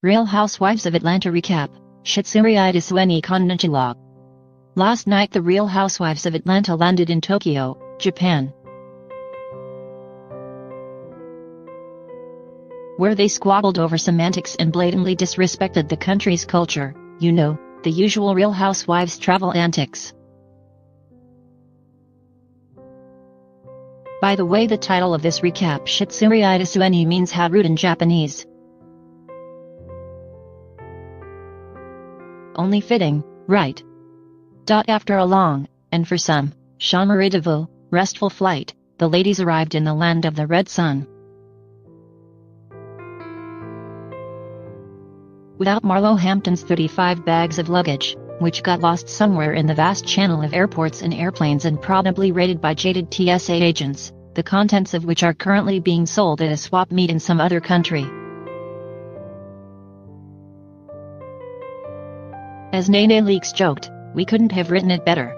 Real Housewives of Atlanta recap. Shitsureidesu ni konnichiwa. Last night the Real Housewives of Atlanta landed in Tokyo, Japan, where they squabbled over semantics and blatantly disrespected the country's culture, the usual Real Housewives travel antics. By the way, the title of this recap, Shitsureidesu ni, means how rude in Japanese. Only fitting, right? After a long, and for some, Shitsureidesu, restful flight, the ladies arrived in the land of the red sun. Without Marlo Hampton's 35 bags of luggage, which got lost somewhere in the vast channel of airports and airplanes and probably raided by jaded TSA agents, the contents of which are currently being sold at a swap meet in some other country. As Nene Leakes joked, we couldn't have written it better.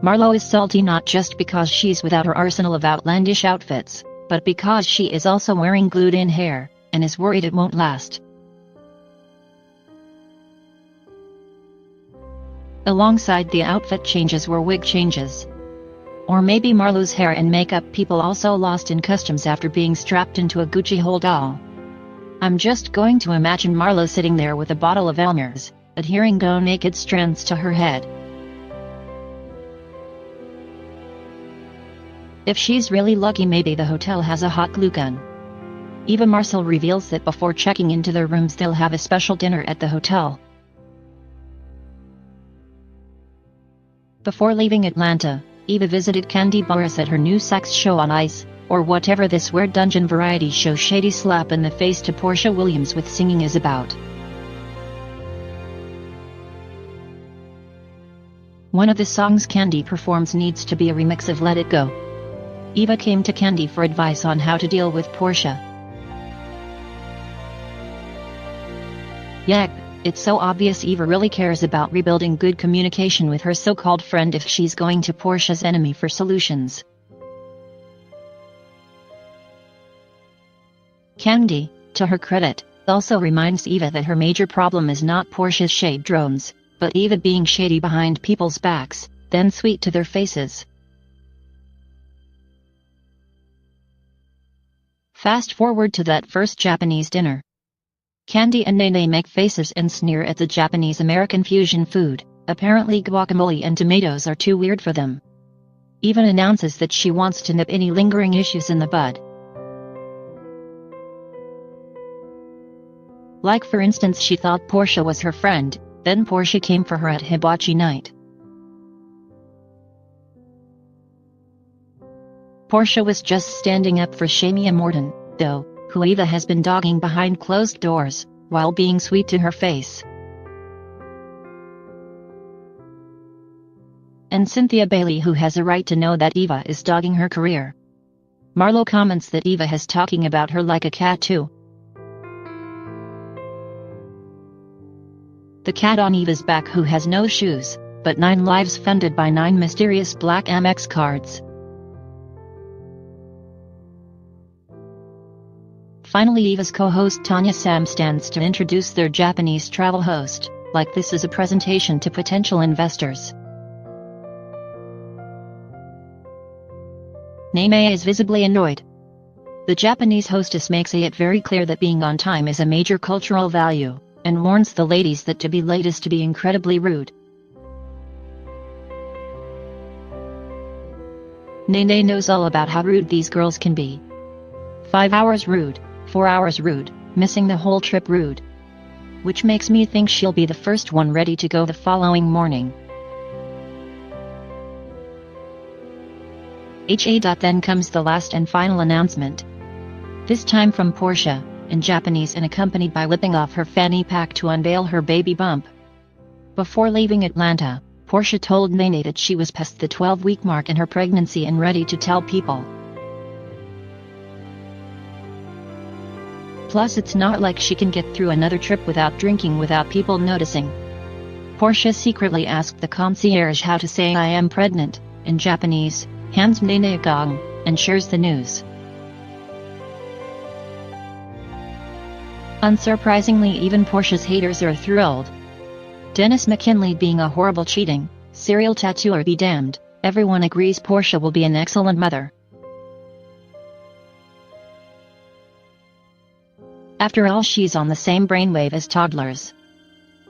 Marlo is salty not just because she's without her arsenal of outlandish outfits, but because she is also wearing glued-in hair, and is worried it won't last. Alongside the outfit changes were wig changes. Or maybe Marlo's hair and makeup people also lost in customs after being strapped into a Gucci hold all. I'm just going to imagine Marlo sitting there with a bottle of Elmer's, adhering go naked strands to her head. If she's really lucky, maybe the hotel has a hot glue gun. Eva Marcel reveals that before checking into their rooms they'll have a special dinner at the hotel. Before leaving Atlanta, Eva visited Candy Boris at her new sex show on Ice, or whatever this weird dungeon variety show shady slap in the face to Portia Williams with singing is about. One of the songs Candy performs needs to be a remix of Let It Go. Eva came to Candy for advice on how to deal with Portia. Yeah, it's so obvious Eva really cares about rebuilding good communication with her so-called friend if she's going to Portia's enemy for solutions. Candy, to her credit, also reminds Eva that her major problem is not Portia's shade drones, but Eva being shady behind people's backs, then sweet to their faces. Fast forward to that first Japanese dinner. Candy and Nene make faces and sneer at the Japanese-American fusion food. Apparently guacamole and tomatoes are too weird for them. Eva announces that she wants to nip any lingering issues in the bud. Like for instance, she thought Portia was her friend, then Portia came for her at hibachi night. Portia was just standing up for Shamia Morton, though, who Eva has been dogging behind closed doors, while being sweet to her face. And Cynthia Bailey, who has a right to know that Eva is dogging her career. Marlo comments that Eva has talking about her like a cat too. The cat on Eva's back who has no shoes, but 9 lives funded by 9 mysterious black Amex cards. Finally, Eva's co-host Tanya Sam stands to introduce their Japanese travel host, like this is a presentation to potential investors. Nene is visibly annoyed. The Japanese hostess makes it very clear that being on time is a major cultural value, and warns the ladies that to be late is to be incredibly rude. Nene knows all about how rude these girls can be. 5 hours rude, 4 hours rude, missing the whole trip rude. Which makes me think she'll be the first one ready to go the following morning. Then comes the last and final announcement. This time from Portia, in Japanese and accompanied by whipping off her fanny pack to unveil her baby bump. Before leaving Atlanta, Portia told Nene that she was past the 12-week mark in her pregnancy and ready to tell people. Plus it's not like she can get through another trip without drinking without people noticing. Portia secretly asked the concierge how to say "I am pregnant" in Japanese, hands Nene a gong, and shares the news. Unsurprisingly, even Portia's haters are thrilled. Dennis McKinley being a horrible cheating serial tattooer be damned, everyone agrees Portia will be an excellent mother. After all, she's on the same brainwave as toddlers.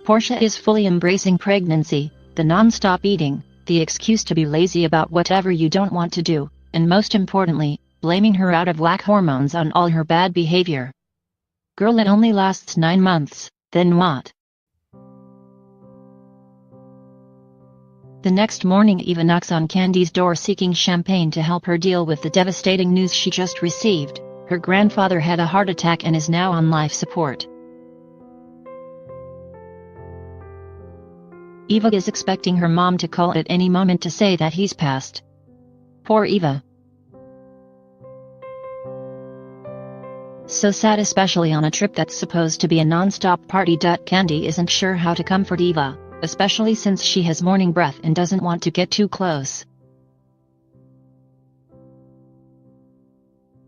Portia is fully embracing pregnancy, the non-stop eating, the excuse to be lazy about whatever you don't want to do, and most importantly, blaming her out-of-whack hormones on all her bad behavior. Girl, it only lasts 9 months, then what? The next morning, Eva knocks on Candy's door seeking champagne to help her deal with the devastating news she just received. Her grandfather had a heart attack and is now on life support. Eva is expecting her mom to call at any moment to say that he's passed. Poor Eva. So sad, especially on a trip that's supposed to be a non-stop party. Candy isn't sure how to comfort Eva, especially since she has morning breath and doesn't want to get too close.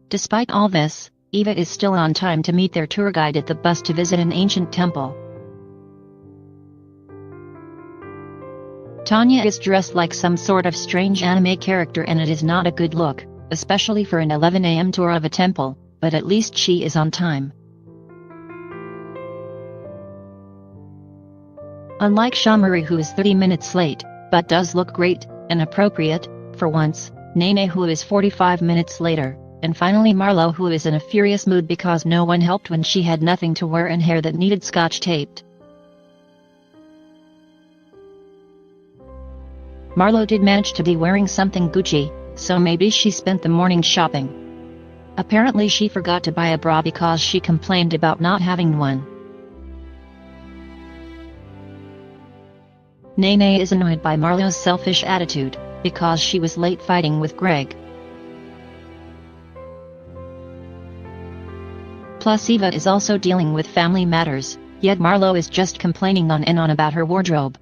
Despite all this, Eva is still on time to meet their tour guide at the bus to visit an ancient temple. Tanya is dressed like some sort of strange anime character, and it is not a good look, especially for an 11 a.m. tour of a temple, but at least she is on time. Unlike Shamari, who is 30 minutes late, but does look great and appropriate, for once, Nene, who is 45 minutes later, and finally Marlo, who is in a furious mood because no one helped when she had nothing to wear and hair that needed scotch taped. Marlo did manage to be wearing something Gucci, so maybe she spent the morning shopping. Apparently she forgot to buy a bra because she complained about not having one. Nene is annoyed by Marlo's selfish attitude, because she was late fighting with Greg. Plus Eva is also dealing with family matters, yet Marlo is just complaining on and on about her wardrobe.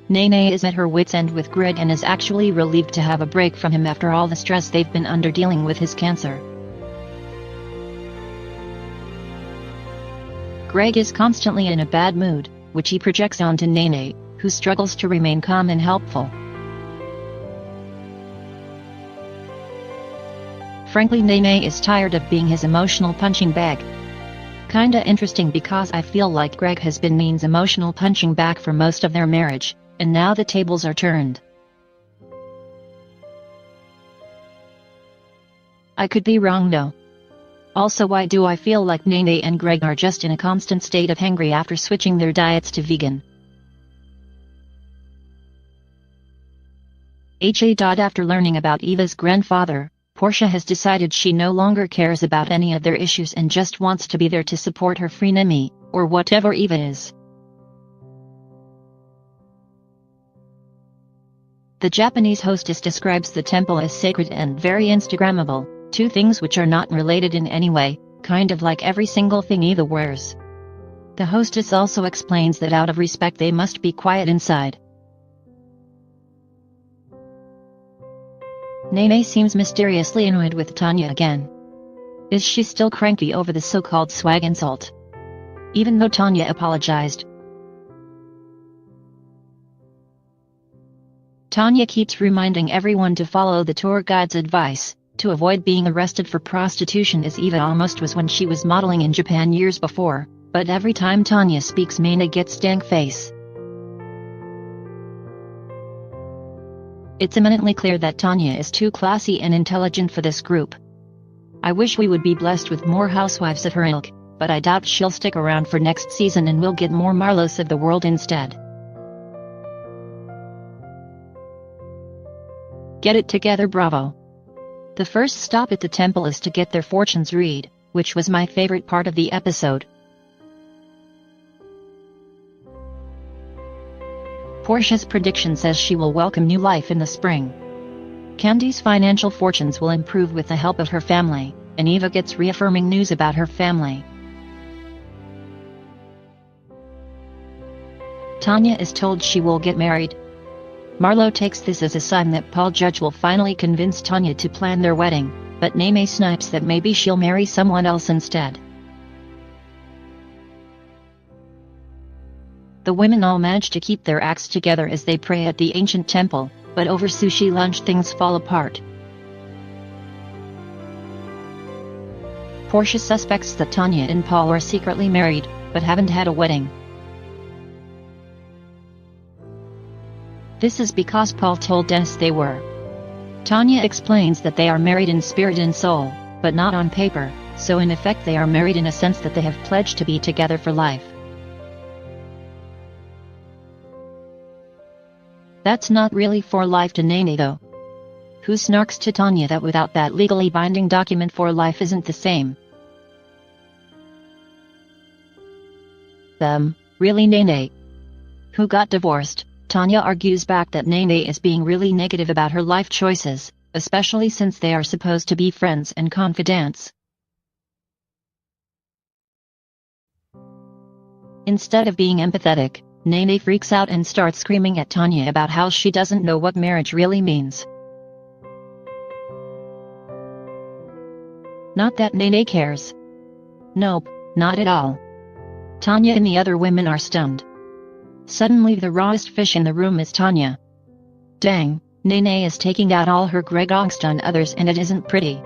Nene is at her wit's end with Greg and is actually relieved to have a break from him after all the stress they've been under dealing with his cancer. Greg is constantly in a bad mood, which he projects onto Nene, who struggles to remain calm and helpful. Frankly, Nene is tired of being his emotional punching bag. Kinda interesting because I feel like Greg has been Nene's emotional punching bag for most of their marriage, and now the tables are turned. I could be wrong though. Also, why do I feel like Nene and Greg are just in a constant state of hangry after switching their diets to vegan? After learning about Eva's grandfather, Portia has decided she no longer cares about any of their issues and just wants to be there to support her frenemy, or whatever Eva is. The Japanese hostess describes the temple as sacred and very Instagrammable, two things which are not related in any way, kind of like every single thing Eva wears. The hostess also explains that out of respect they must be quiet inside. Nene seems mysteriously annoyed with Tanya again. Is she still cranky over the so-called swag insult? Even though Tanya apologized. Tanya keeps reminding everyone to follow the tour guide's advice, to avoid being arrested for prostitution, as Eva almost was when she was modeling in Japan years before, but every time Tanya speaks, Nene gets stank face. It's eminently clear that Tanya is too classy and intelligent for this group. I wish we would be blessed with more housewives of her ilk, but I doubt she'll stick around for next season and we'll get more Marlos of the world instead. Get it together, bravo. The first stop at the temple is to get their fortunes read, which was my favorite part of the episode. Portia's prediction says she will welcome new life in the spring. Candy's financial fortunes will improve with the help of her family, and Eva gets reaffirming news about her family. Tanya is told she will get married. Marlo takes this as a sign that Paul Judge will finally convince Tanya to plan their wedding, but Nene snipes that maybe she'll marry someone else instead. The women all manage to keep their acts together as they pray at the ancient temple, but over sushi lunch things fall apart. Portia suspects that Tanya and Paul are secretly married, but haven't had a wedding. This is because Paul told Dennis they were. Tanya explains that they are married in spirit and soul, but not on paper, so in effect they are married in a sense that they have pledged to be together for life. That's not really for life to Nene though, who snarks to Tanya that without that legally binding document for life isn't the same. Really Nene, who got divorced? Tanya argues back that Nene is being really negative about her life choices, especially since they are supposed to be friends and confidants. Instead of being empathetic, Nene freaks out and starts screaming at Tanya about how she doesn't know what marriage really means. Not that Nene cares. Nope, not at all. Tanya and the other women are stunned. Suddenly the rawest fish in the room is Tanya. Dang, Nene is taking out all her Greg angst on others and it isn't pretty.